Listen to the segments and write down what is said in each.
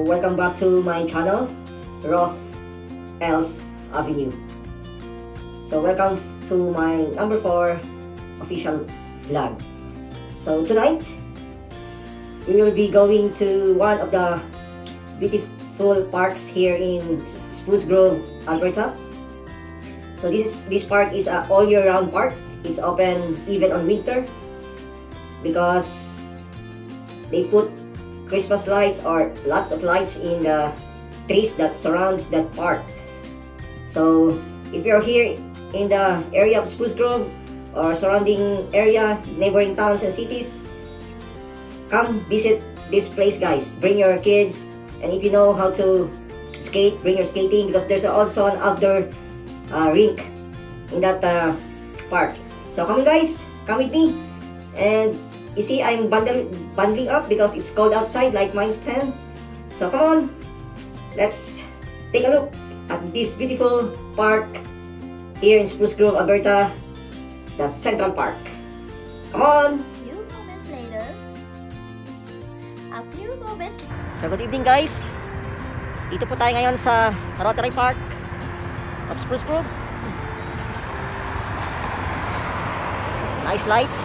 welcome back to my channel, Rof EL'S Avenue. So welcome to my number 4 official vlog. So tonight, we will be going to one of the beautiful parks here in Spruce Grove, Alberta. So this park is an all year round park. It's open even on winter because they put Christmas lights or lots of lights in the trees that surrounds that park. So if you're here in the area of Spruce Grove or surrounding area, neighboring towns and cities, come visit this place, guys. Bring your kids, and if you know how to skate, bring your skating, because there's also an outdoor rink in that park. So come on, guys, come with me. And you see, I'm bundling up because it's cold outside, like -10. So come on, let's take a look at this beautiful park here in Spruce Grove, Alberta, the Central Park. Come on! A few moments. So good evening, guys. Dito po tayo ngayon sa Rotary Park of Spruce Grove. Nice lights.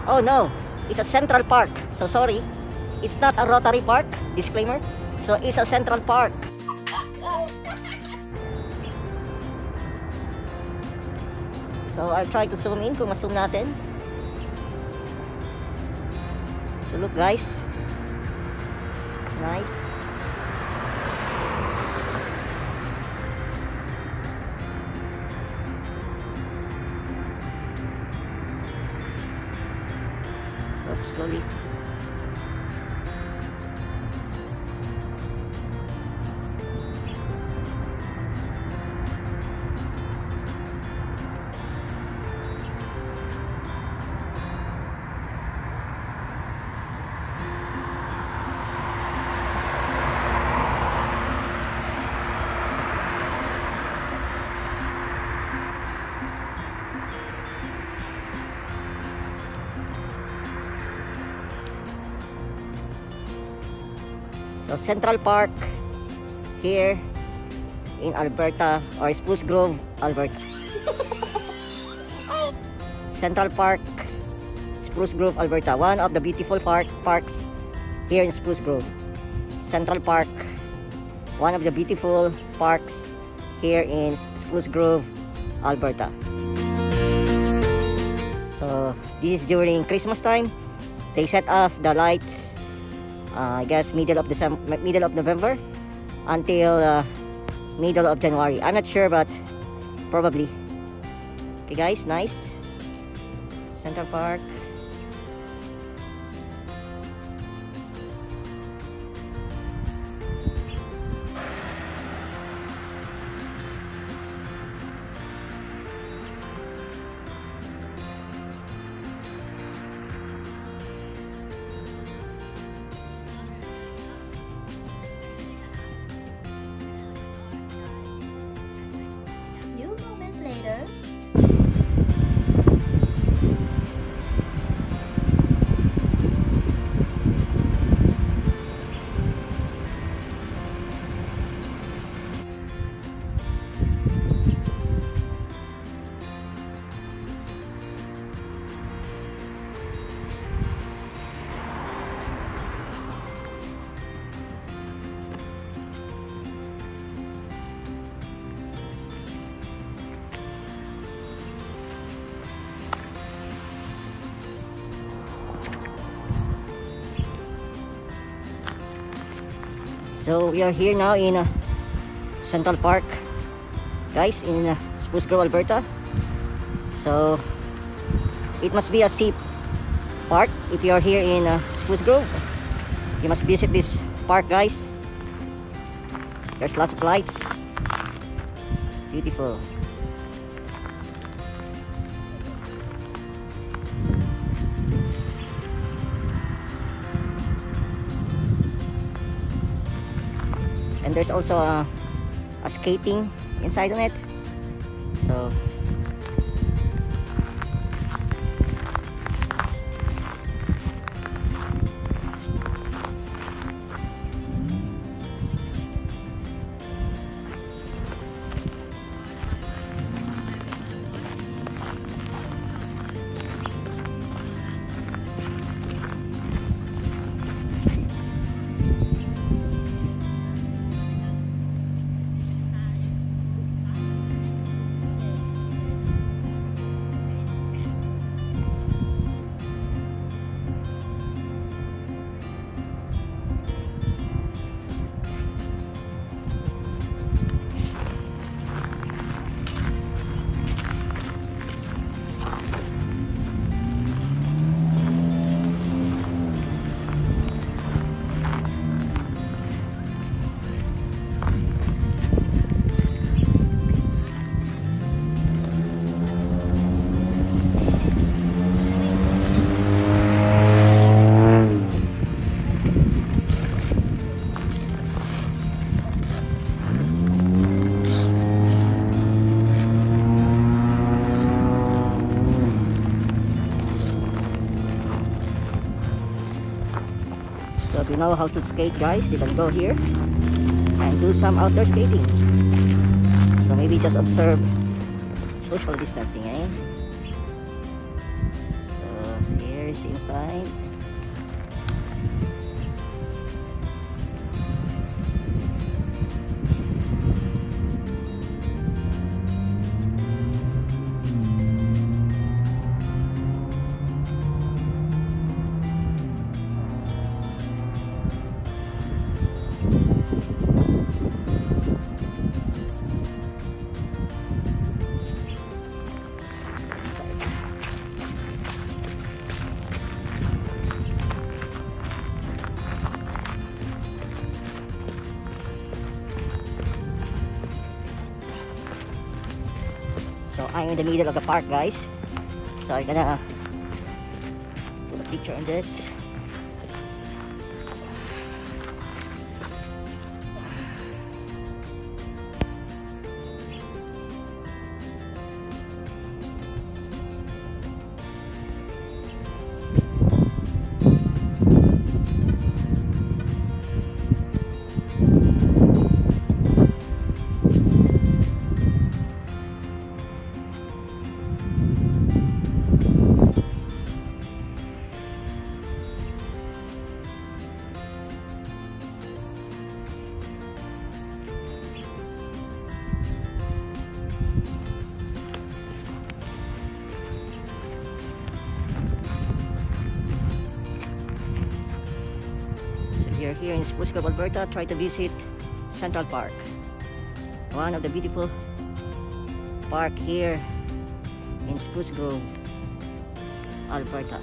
Oh no, it's a Central Park. So sorry, it's not a Rotary Park. Disclaimer. So it's a Central Park. So I'll try to zoom in kung ma-zoom natin. So look, guys. It's nice. Slowly. So Central Park here in Alberta, or Spruce Grove, Alberta. Central Park, Spruce Grove, Alberta. One of the beautiful parks here in Spruce Grove. Central Park, one of the beautiful parks here in Spruce Grove, Alberta. So this is during Christmas time. They set off the lights, I guess middle of November until middle of January. I'm not sure, but probably. Okay, guys, nice Central Park. Later. So we are here now in Central Park, guys, in Spruce Grove, Alberta. So it must be a safe park if you are here in Spruce Grove. You must visit this park, guys. There's lots of lights. Beautiful. And there's also a skating inside on it. So know how to skate, guys, you can go here and do some outdoor skating. So maybe just observe social distancing, eh? So here's inside. So I'm in the middle of the park, guys. So I'm gonna put a picture on this. You're here in Spruce Grove, Alberta. Try to visit Central Park, one of the beautiful park here in Spruce Grove, Alberta.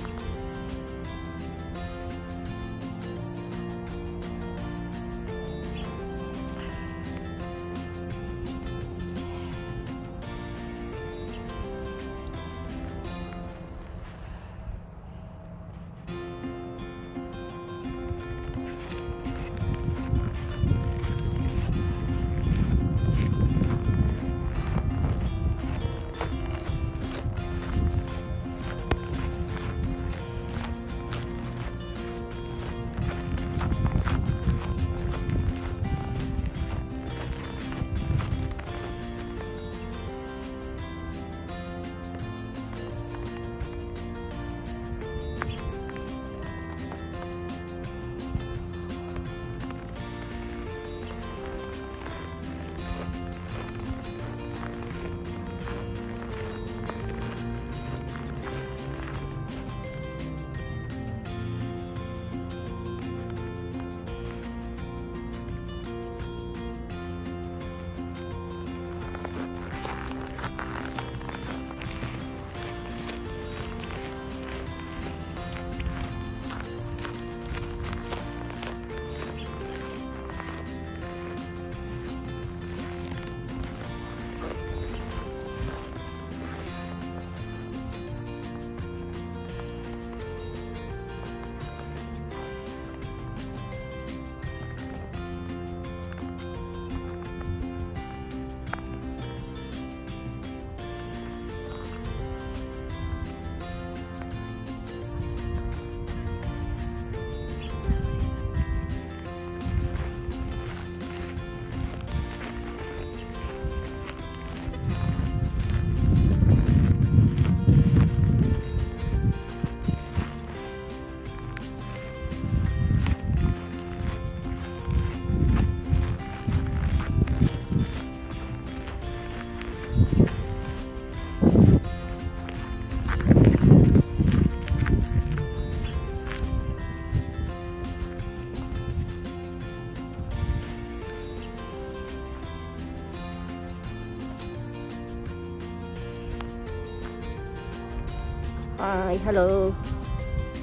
Hi, hello.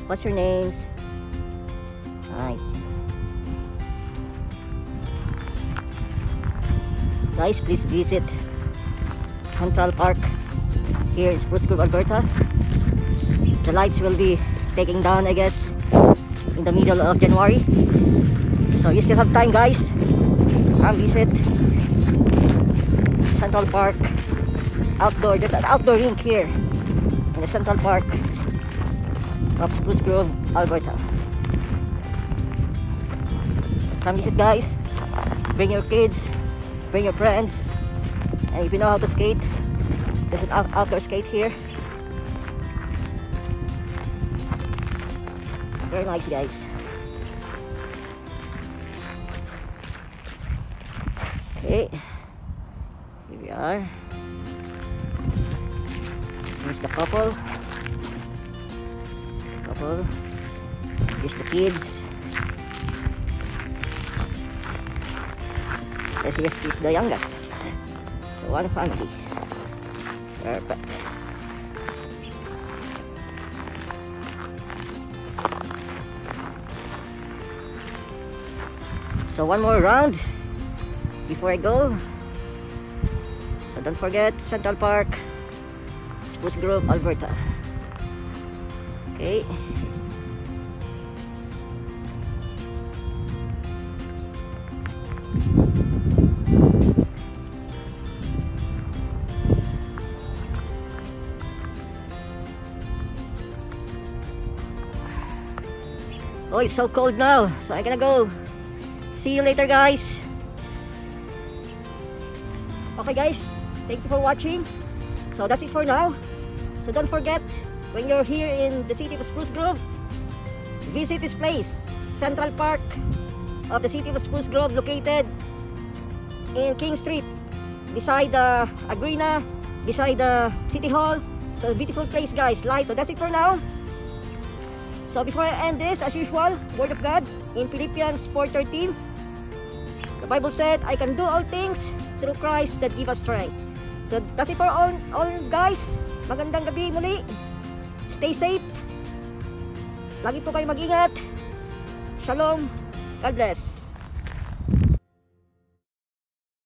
What's your names? Nice. Guys, please visit Central Park here in Spruce Grove, Alberta. The lights will be taking down, I guess, in the middle of January. So you still have time, guys. Come visit Central Park. Outdoor, there's an outdoor rink here in the Central Park of Spruce Grove, Alberta. Come visit, guys. Bring your kids, bring your friends, and if you know how to skate, there's an outdoor skate here. Very nice, guys. Okay, here we are. Here's the couple. Here's the kids. Yes, he's the youngest. So one family. Perfect. So one more round before I go. So don't forget Central Park, Spruce Grove, Alberta. Okay. Oh, it's so cold now, so I'm gonna go. See you later, guys. Okay, guys, thank you for watching. So that's it for now. So don't forget, when you're here in the city of Spruce Grove, visit this place, Central Park of the city of Spruce Grove, located in King Street, beside the arena, beside the City Hall. So beautiful place, guys. So that's it for now. So before I end this, as usual, Word of God in Philippians 4:13. The Bible said, I can do all things through Christ that give us strength. So that's it for all guys. Magandang gabi muli. Stay safe. Lagi po kayo mag-ingat. Shalom. God bless.